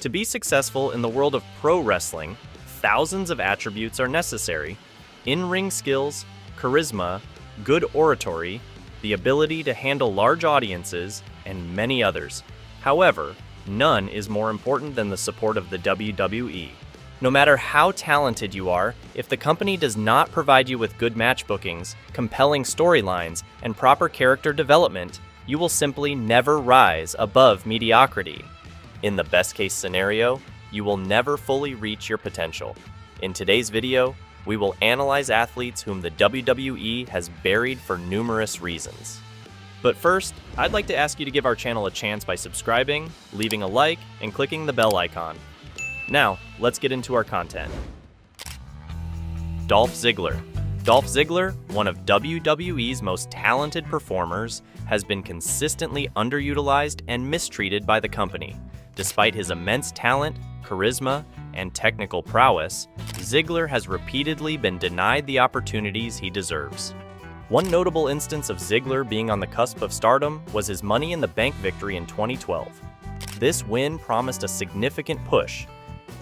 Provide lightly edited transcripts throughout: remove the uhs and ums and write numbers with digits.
To be successful in the world of pro wrestling, thousands of attributes are necessary: in-ring skills, charisma, good oratory, the ability to handle large audiences, and many others. However, none is more important than the support of the WWE. No matter how talented you are, if the company does not provide you with good match bookings, compelling storylines, and proper character development, you will simply never rise above mediocrity. In the best case scenario, you will never fully reach your potential. In today's video, we will analyze athletes whom the WWE has buried for numerous reasons. But first, I'd like to ask you to give our channel a chance by subscribing, leaving a like, and clicking the bell icon. Now, let's get into our content. Dolph Ziggler. Dolph Ziggler, one of WWE's most talented performers, has been consistently underutilized and mistreated by the company. Despite his immense talent, charisma, and technical prowess, Ziggler has repeatedly been denied the opportunities he deserves. One notable instance of Ziggler being on the cusp of stardom was his Money in the Bank victory in 2012. This win promised a significant push,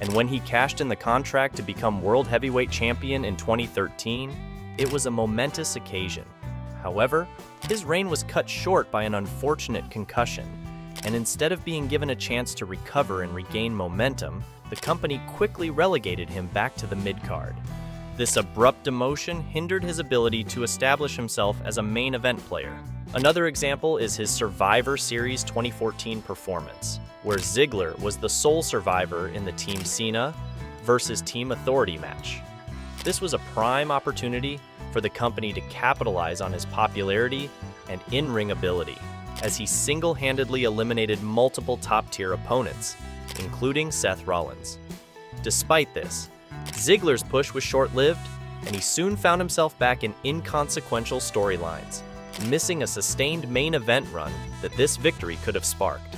and when he cashed in the contract to become World Heavyweight Champion in 2013, it was a momentous occasion. However, his reign was cut short by an unfortunate concussion, and instead of being given a chance to recover and regain momentum, the company quickly relegated him back to the mid-card. This abrupt demotion hindered his ability to establish himself as a main event player. Another example is his Survivor Series 2014 performance, where Ziggler was the sole survivor in the Team Cena versus Team Authority match. This was a prime opportunity for the company to capitalize on his popularity and in-ring ability, as he single-handedly eliminated multiple top-tier opponents, including Seth Rollins. Despite this, Ziggler's push was short-lived, and he soon found himself back in inconsequential storylines, missing a sustained main event run that this victory could have sparked.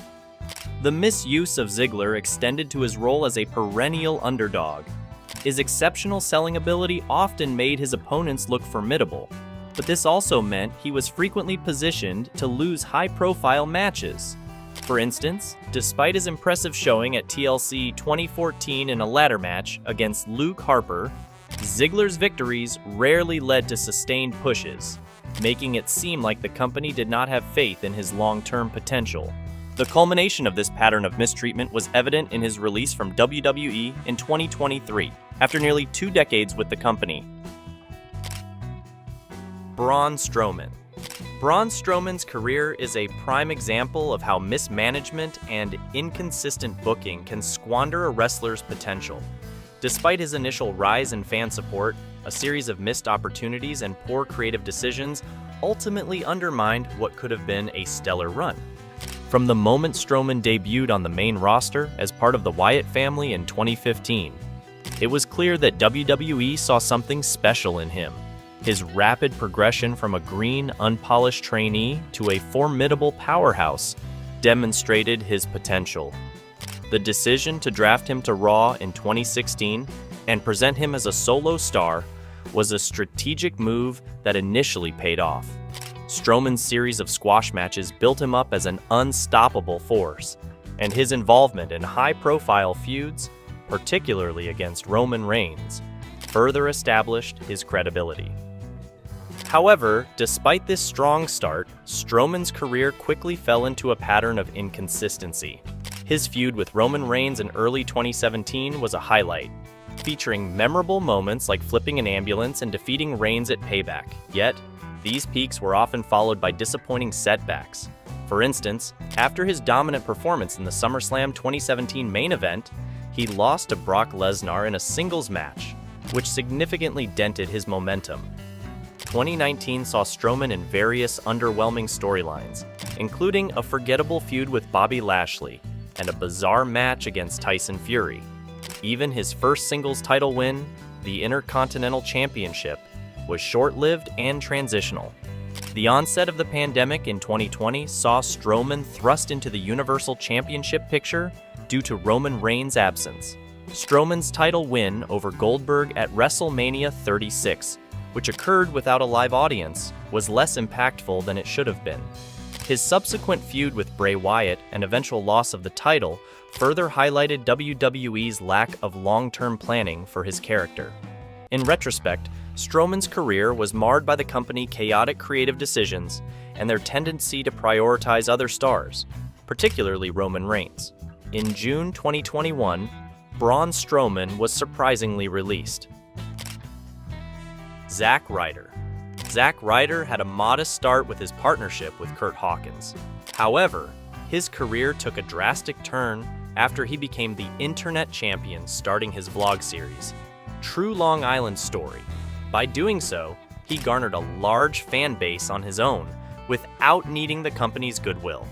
The misuse of Ziggler extended to his role as a perennial underdog. His exceptional selling ability often made his opponents look formidable, but this also meant he was frequently positioned to lose high-profile matches. For instance, despite his impressive showing at TLC 2014 in a ladder match against Luke Harper, Ziggler's victories rarely led to sustained pushes, making it seem like the company did not have faith in his long-term potential. The culmination of this pattern of mistreatment was evident in his release from WWE in 2023, after nearly 2 decades with the company. Braun Strowman. Braun Strowman's career is a prime example of how mismanagement and inconsistent booking can squander a wrestler's potential. Despite his initial rise in fan support, a series of missed opportunities and poor creative decisions ultimately undermined what could have been a stellar run. From the moment Strowman debuted on the main roster as part of the Wyatt family in 2015, it was clear that WWE saw something special in him. His rapid progression from a green, unpolished trainee to a formidable powerhouse demonstrated his potential. The decision to draft him to Raw in 2016 and present him as a solo star was a strategic move that initially paid off. Strowman's series of squash matches built him up as an unstoppable force, and his involvement in high-profile feuds, particularly against Roman Reigns, further established his credibility. However, despite this strong start, Strowman's career quickly fell into a pattern of inconsistency. His feud with Roman Reigns in early 2017 was a highlight, featuring memorable moments like flipping an ambulance and defeating Reigns at Payback. Yet, these peaks were often followed by disappointing setbacks. For instance, after his dominant performance in the SummerSlam 2017 main event, he lost to Brock Lesnar in a singles match, which significantly dented his momentum. 2019 saw Strowman in various underwhelming storylines, including a forgettable feud with Bobby Lashley and a bizarre match against Tyson Fury. Even his first singles title win, the Intercontinental Championship, was short-lived and transitional. The onset of the pandemic in 2020 saw Strowman thrust into the Universal Championship picture due to Roman Reigns' absence. Strowman's title win over Goldberg at WrestleMania 36, which occurred without a live audience, was less impactful than it should have been. His subsequent feud with Bray Wyatt and eventual loss of the title further highlighted WWE's lack of long-term planning for his character. In retrospect, Strowman's career was marred by the company's chaotic creative decisions and their tendency to prioritize other stars, particularly Roman Reigns. In June 2021, Braun Strowman was surprisingly released. Zack Ryder. Zack Ryder had a modest start with his partnership with Curt Hawkins. However, his career took a drastic turn after he became the internet champion starting his vlog series, True Long Island Story. By doing so, he garnered a large fan base on his own without needing the company's goodwill.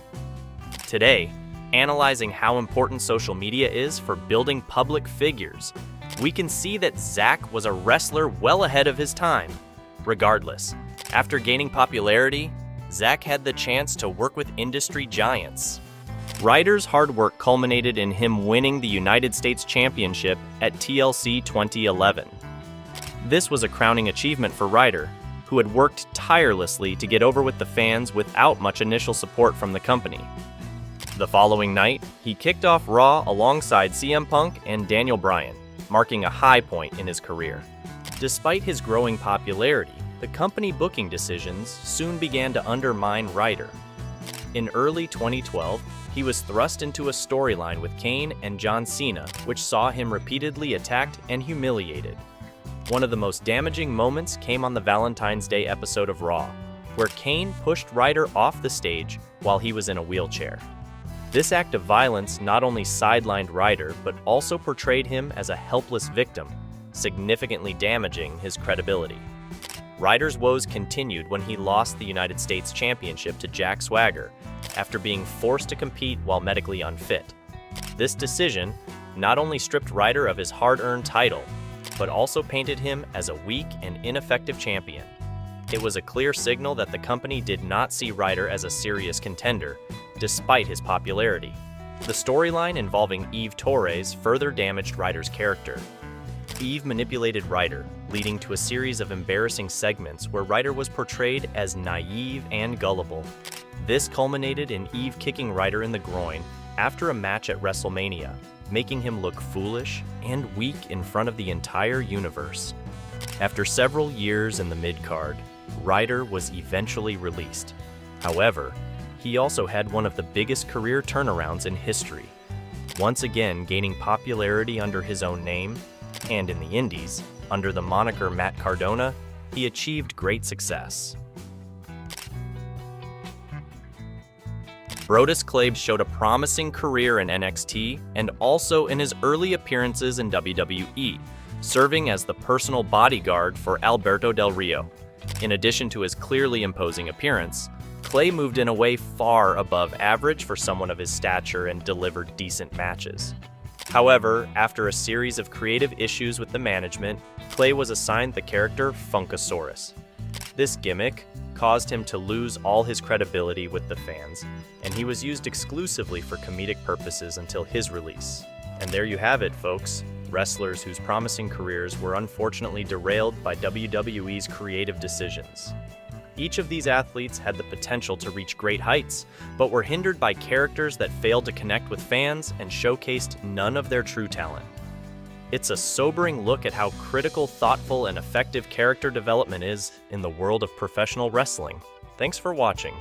Today, analyzing how important social media is for building public figures, we can see that Zack was a wrestler well ahead of his time. Regardless, after gaining popularity, Zack had the chance to work with industry giants. Ryder's hard work culminated in him winning the United States Championship at TLC 2011. This was a crowning achievement for Ryder, who had worked tirelessly to get over with the fans without much initial support from the company. The following night, he kicked off Raw alongside CM Punk and Daniel Bryan, marking a high point in his career. Despite his growing popularity, the company booking decisions soon began to undermine Ryder. In early 2012, he was thrust into a storyline with Kane and John Cena, which saw him repeatedly attacked and humiliated. One of the most damaging moments came on the Valentine's Day episode of Raw, where Kane pushed Ryder off the stage while he was in a wheelchair. This act of violence not only sidelined Ryder, but also portrayed him as a helpless victim, significantly damaging his credibility. Ryder's woes continued when he lost the United States Championship to Jack Swagger after being forced to compete while medically unfit. This decision not only stripped Ryder of his hard-earned title, but also painted him as a weak and ineffective champion. It was a clear signal that the company did not see Ryder as a serious contender, despite his popularity. The storyline involving Eve Torres further damaged Ryder's character. Eve manipulated Ryder, leading to a series of embarrassing segments where Ryder was portrayed as naive and gullible. This culminated in Eve kicking Ryder in the groin after a match at WrestleMania, making him look foolish and weak in front of the entire universe. After several years in the mid-card, Ryder was eventually released. However, he also had one of the biggest career turnarounds in history, once again gaining popularity under his own name, and in the Indies, under the moniker Matt Cardona, he achieved great success. Brodus Clay showed a promising career in NXT and also in his early appearances in WWE, serving as the personal bodyguard for Alberto Del Rio. In addition to his clearly imposing appearance, Clay moved in a way far above average for someone of his stature and delivered decent matches. However, after a series of creative issues with the management, Clay was assigned the character Funkasaurus. This gimmick caused him to lose all his credibility with the fans, and he was used exclusively for comedic purposes until his release. And there you have it, folks. Wrestlers whose promising careers were unfortunately derailed by WWE's creative decisions. Each of these athletes had the potential to reach great heights, but were hindered by characters that failed to connect with fans and showcased none of their true talent. It's a sobering look at how critical, thoughtful, and effective character development is in the world of professional wrestling. Thanks for watching.